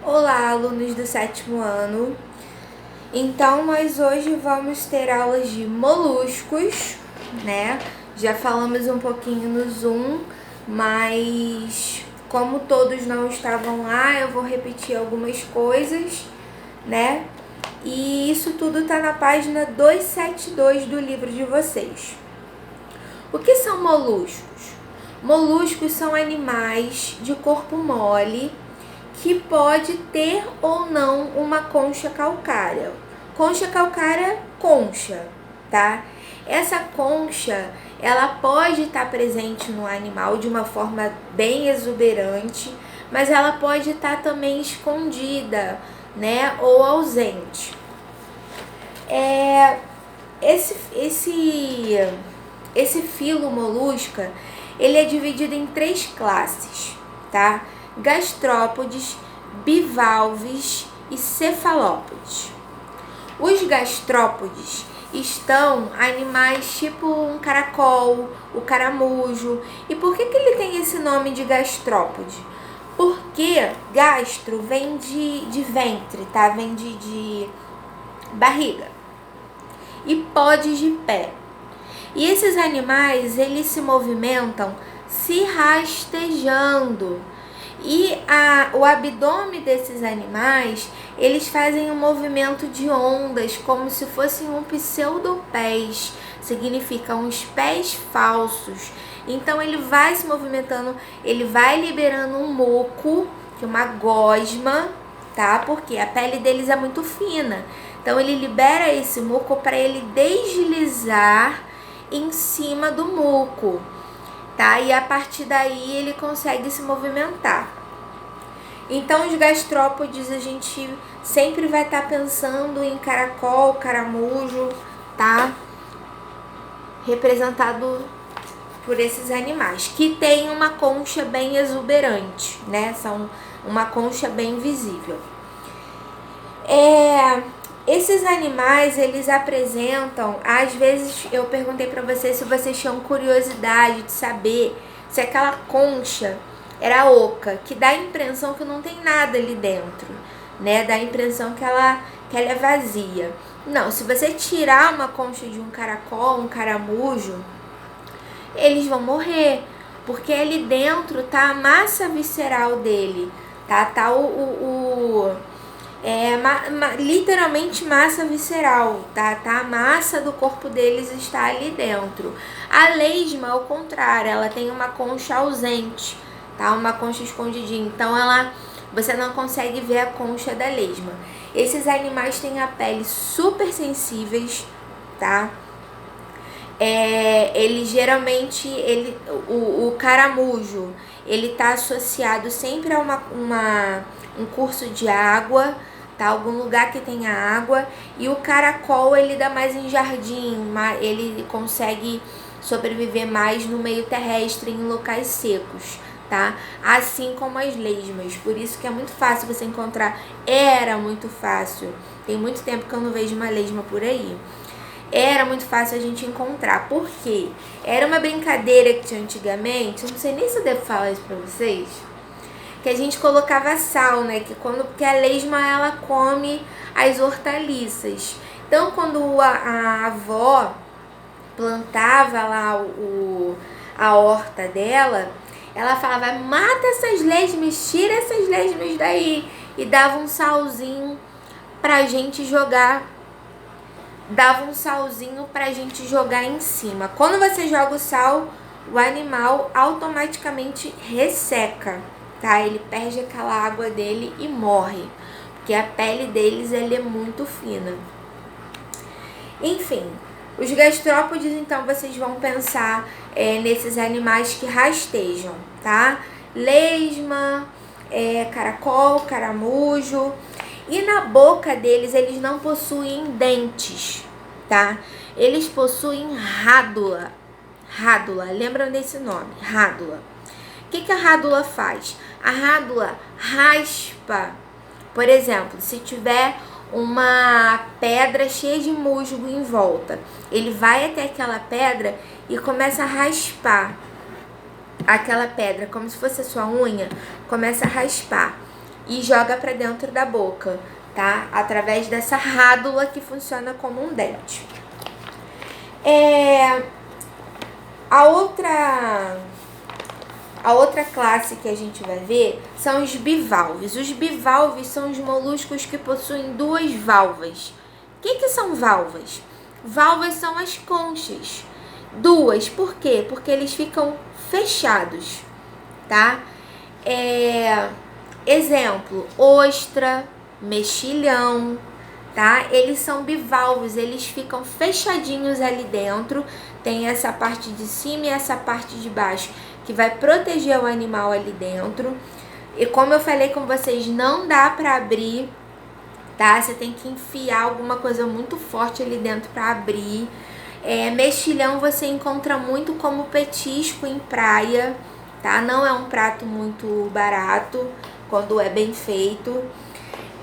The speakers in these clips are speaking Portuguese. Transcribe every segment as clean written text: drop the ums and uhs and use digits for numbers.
Olá, alunos do sétimo ano. Então, nós hoje vamos ter aulas de moluscos, né? Já falamos um pouquinho no Zoom, mas como todos não estavam lá, eu vou repetir algumas coisas, né? E isso tudo tá na página 272 do livro de vocês. O que são moluscos? Moluscos são animais de corpo mole que pode ter ou não uma concha calcária. Concha calcária, concha, tá? Essa concha, ela pode estar presente no animal de uma forma bem exuberante, mas ela pode estar também escondida, né? Ou ausente. Esse filo molusca, ele é dividido em 3 classes, tá? Gastrópodes, bivalves e cefalópodes. Os gastrópodes estão animais tipo um caracol, o caramujo. E por que ele tem esse nome de gastrópode? Porque gastro vem de ventre, tá? Vem de barriga. E podes de pé. E esses animais, eles se movimentam se rastejando. E o abdômen desses animais, eles fazem um movimento de ondas, como se fossem um pseudopés, significa uns pés falsos. Então ele vai se movimentando, ele vai liberando um muco, que é uma gosma, tá? Porque a pele deles é muito fina. Então ele libera esse muco para ele deslizar em cima do muco, tá? E a partir daí ele consegue se movimentar. Então os gastrópodes a gente sempre vai estar pensando em caracol, caramujo, tá? Representado por esses animais, que tem uma concha bem exuberante, né? São uma concha bem visível. Esses animais, eles apresentam, às vezes eu perguntei para vocês se vocês tinham curiosidade de saber se aquela concha era oca, que dá a impressão que não tem nada ali dentro, né? Dá a impressão que ela é vazia. Não, se você tirar uma concha de um caracol, um caramujo, eles vão morrer, porque ali dentro tá a massa visceral dele, tá? Tá literalmente massa visceral, tá? A massa do corpo deles está ali dentro. A lesma, ao contrário, ela tem uma concha ausente, tá? Uma concha escondidinha. Então você não consegue ver a concha da lesma. Esses animais têm a pele super sensíveis, tá? Ele geralmente, o caramujo, ele tá associado sempre a um curso de água, tá? Algum lugar que tenha água. E o caracol, ele dá mais em jardim, ele consegue sobreviver mais no meio terrestre, em locais secos, tá? Assim como as lesmas. Por isso que é muito fácil você encontrar. Era muito fácil. Tem muito tempo que eu não vejo uma lesma por aí. Era muito fácil a gente encontrar. Por quê? Era uma brincadeira que tinha antigamente. Eu não sei nem se eu devo falar isso pra vocês. Que a gente colocava sal, né? Porque a lesma, ela come as hortaliças. Então, quando a avó plantava lá a horta dela, ela falava: mata essas lesmas, tira essas lesmas daí. E dava um salzinho pra gente jogar. Em cima. Quando você joga o sal, o animal automaticamente resseca, tá? Ele perde aquela água dele e morre, porque a pele deles é muito fina. Enfim, os gastrópodes, então, vocês vão pensar nesses animais que rastejam, tá? Lesma, caracol, caramujo. E na boca deles, eles não possuem dentes, tá? Eles possuem rádula. Rádula, lembram desse nome? Rádula. O que a rádula faz? A rádula raspa. Por exemplo, se tiver uma pedra cheia de musgo em volta, ele vai até aquela pedra e começa a raspar aquela pedra, como se fosse a sua unha, começa a raspar. e joga para dentro da boca, tá? Através dessa rádula que funciona como um dente. A outra classe que a gente vai ver são os bivalves. Os bivalves são os moluscos que possuem duas valvas. O que são valvas? Valvas são as conchas. Duas, por quê? Porque eles ficam fechados, tá? Exemplo, ostra, mexilhão, tá? Eles são bivalves, eles ficam fechadinhos ali dentro. Tem essa parte de cima e essa parte de baixo que vai proteger o animal ali dentro. E como eu falei com vocês, não dá pra abrir, tá? Você tem que enfiar alguma coisa muito forte ali dentro pra abrir. Mexilhão você encontra muito como petisco em praia, tá? Não é um prato muito barato quando é bem feito.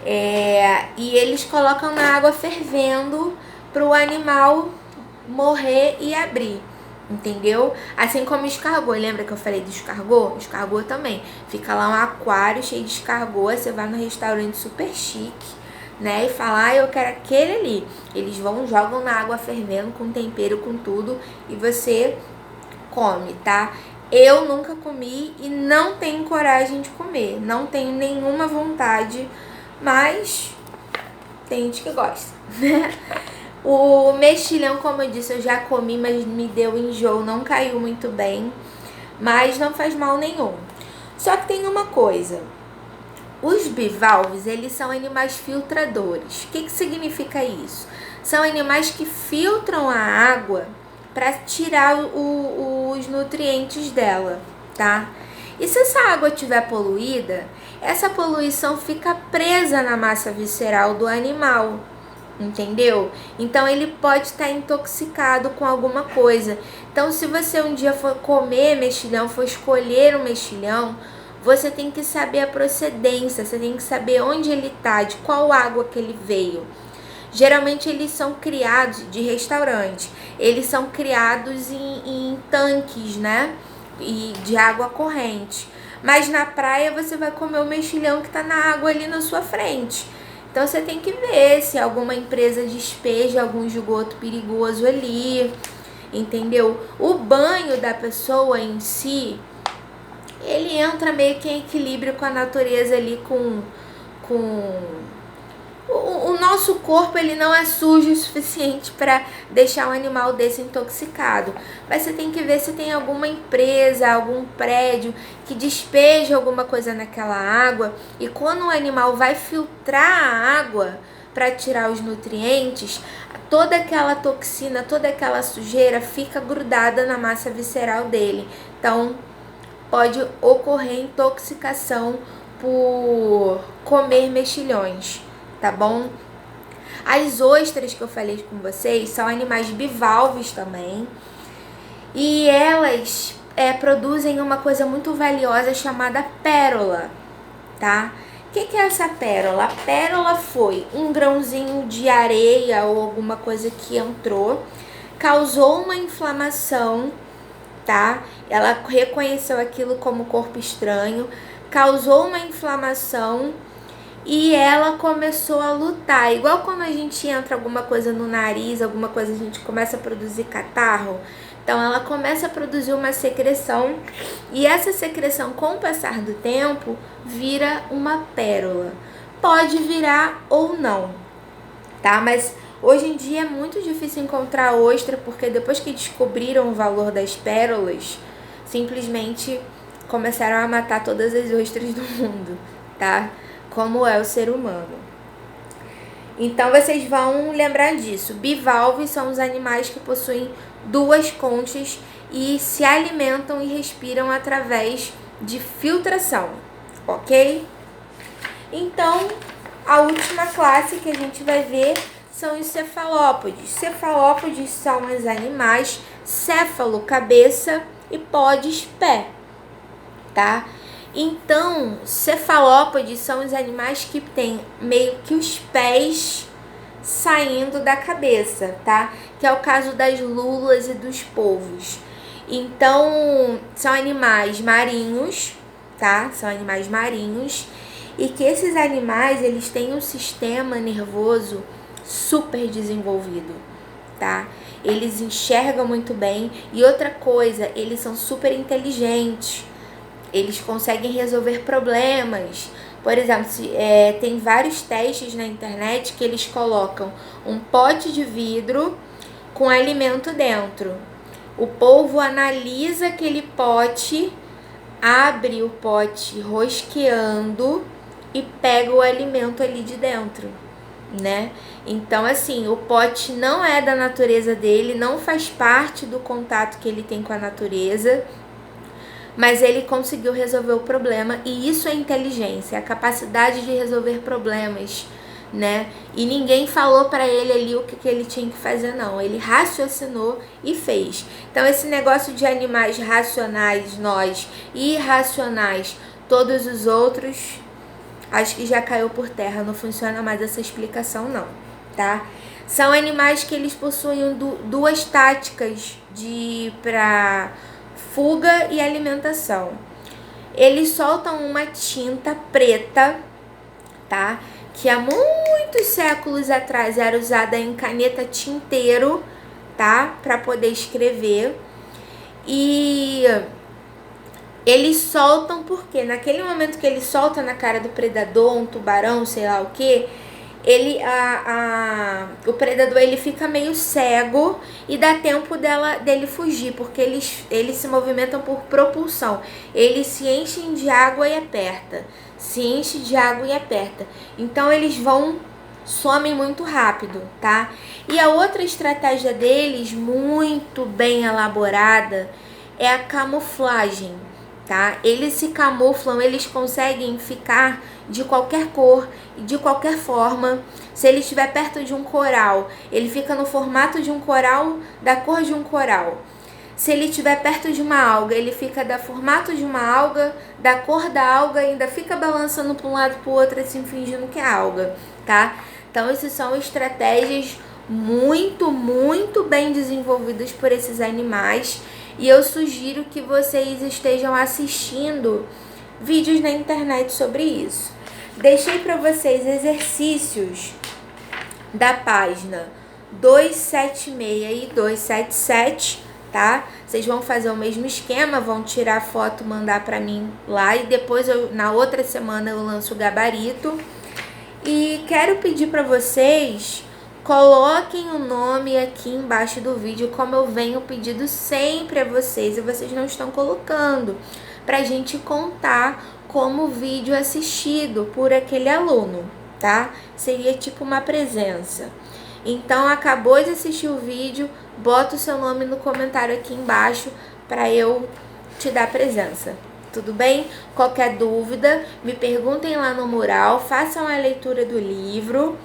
E eles colocam na água fervendo para o animal morrer e abrir, entendeu? Assim como o escargot, lembra que eu falei do escargot? O escargot também, fica lá um aquário cheio de escargot, você vai no restaurante super chique, né, e fala, eu quero aquele ali. Eles vão, jogam na água fervendo com tempero, com tudo, e você come, tá? Eu nunca comi e não tenho coragem de comer, não tenho nenhuma vontade, mas tem gente que gosta, né? O mexilhão, como eu disse, eu já comi, mas me deu enjoo, não caiu muito bem, mas não faz mal nenhum. Só que tem uma coisa, os bivalves, eles são animais filtradores. O que significa isso? São animais que filtram a água para tirar os nutrientes dela, tá? E se essa água estiver poluída, essa poluição fica presa na massa visceral do animal, entendeu? Então ele pode estar intoxicado com alguma coisa. Então se você um dia for comer mexilhão, for escolher um mexilhão, você tem que saber a procedência, você tem que saber onde ele está, de qual água que ele veio. Geralmente eles são criados de restaurante, eles são criados em tanques, né? E de água corrente. Mas na praia você vai comer o mexilhão que está na água ali na sua frente. Então você tem que ver se alguma empresa despeja algum esgoto perigoso ali, entendeu? O banho da pessoa em si, ele entra meio que em equilíbrio com a natureza ali, o nosso corpo, ele não é sujo o suficiente para deixar um animal desse intoxicado. Mas você tem que ver se tem alguma empresa, algum prédio que despeja alguma coisa naquela água. E quando o animal vai filtrar a água para tirar os nutrientes, toda aquela toxina, toda aquela sujeira fica grudada na massa visceral dele. Então, pode ocorrer intoxicação por comer mexilhões, tá bom? As ostras que eu falei com vocês são animais bivalves também. E elas produzem uma coisa muito valiosa chamada pérola, tá? O que é essa pérola? A pérola foi um grãozinho de areia ou alguma coisa que entrou, causou uma inflamação, tá? Ela reconheceu aquilo como corpo estranho, causou uma inflamação e ela começou a lutar. Igual quando a gente entra alguma coisa no nariz, alguma coisa, a gente começa a produzir catarro. Então ela começa a produzir uma secreção e essa secreção, com o passar do tempo, vira uma pérola. Pode virar ou não, tá? Mas hoje em dia é muito difícil encontrar ostra, porque depois que descobriram o valor das pérolas, simplesmente começaram a matar todas as ostras do mundo, tá? Como é o ser humano. Então vocês vão lembrar disso. Bivalves são os animais que possuem duas conchas e se alimentam e respiram através de filtração, ok? Então, a última classe que a gente vai ver são os cefalópodes. Cefalópodes são os animais céfalo, cabeça, e podes, pé, tá? Então, cefalópodes são os animais que têm meio que os pés saindo da cabeça, tá? Que é o caso das lulas e dos polvos. Então, são animais marinhos, tá? São animais marinhos e que esses animais, eles têm um sistema nervoso super desenvolvido, tá? Eles enxergam muito bem e outra coisa, eles são super inteligentes, eles conseguem resolver problemas. Por exemplo, tem vários testes na internet que eles colocam um pote de vidro com alimento dentro. O polvo analisa aquele pote, abre o pote rosqueando e pega o alimento ali de dentro, né? Então, assim, o pote não é da natureza dele, não faz parte do contato que ele tem com a natureza, mas ele conseguiu resolver o problema, e isso é inteligência, a capacidade de resolver problemas, né? E ninguém falou para ele ali o que ele tinha que fazer, não. Ele raciocinou e fez. Então, esse negócio de animais racionais, nós, e irracionais, todos os outros, acho que já caiu por terra, não funciona mais essa explicação, não, tá? São animais que eles possuem duas táticas para fuga e alimentação. Eles soltam uma tinta preta, tá? Que há muitos séculos atrás era usada em caneta tinteiro, tá? Para poder escrever. E eles soltam porque naquele momento que ele solta na cara do predador, um tubarão, sei lá o que, o predador ele fica meio cego e dá tempo dele fugir, porque eles se movimentam por propulsão. Eles se enchem de água e aperta, se enche de água e aperta. Então eles somem muito rápido, tá? E a outra estratégia deles, muito bem elaborada, é a camuflagem, tá? Eles se camuflam, eles conseguem ficar de qualquer cor e de qualquer forma. Se ele estiver perto de um coral, ele fica no formato de um coral, da cor de um coral. Se ele estiver perto de uma alga, ele fica do formato de uma alga, da cor da alga, ainda fica balançando para um lado para o outro, assim, fingindo que é alga, tá? Então, essas são estratégias muito, muito bem desenvolvidas por esses animais. E eu sugiro que vocês estejam assistindo vídeos na internet sobre isso. Deixei para vocês exercícios da página 276 e 277, tá? Vocês vão fazer o mesmo esquema, vão tirar foto, mandar para mim lá e depois na outra semana eu lanço o gabarito. E quero pedir para vocês, coloquem o nome aqui embaixo do vídeo, como eu venho pedindo sempre a vocês e vocês não estão colocando, pra gente contar como vídeo assistido por aquele aluno, tá? Seria tipo uma presença. Então, acabou de assistir o vídeo, bota o seu nome no comentário aqui embaixo para eu te dar presença. Tudo bem? Qualquer dúvida, me perguntem lá no mural, façam a leitura do livro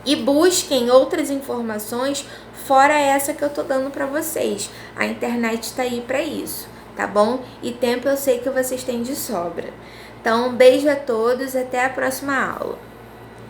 e busquem outras informações fora essa que eu tô dando para vocês. A internet tá aí para isso, tá bom? E tempo eu sei que vocês têm de sobra. Então, um beijo a todos, até a próxima aula.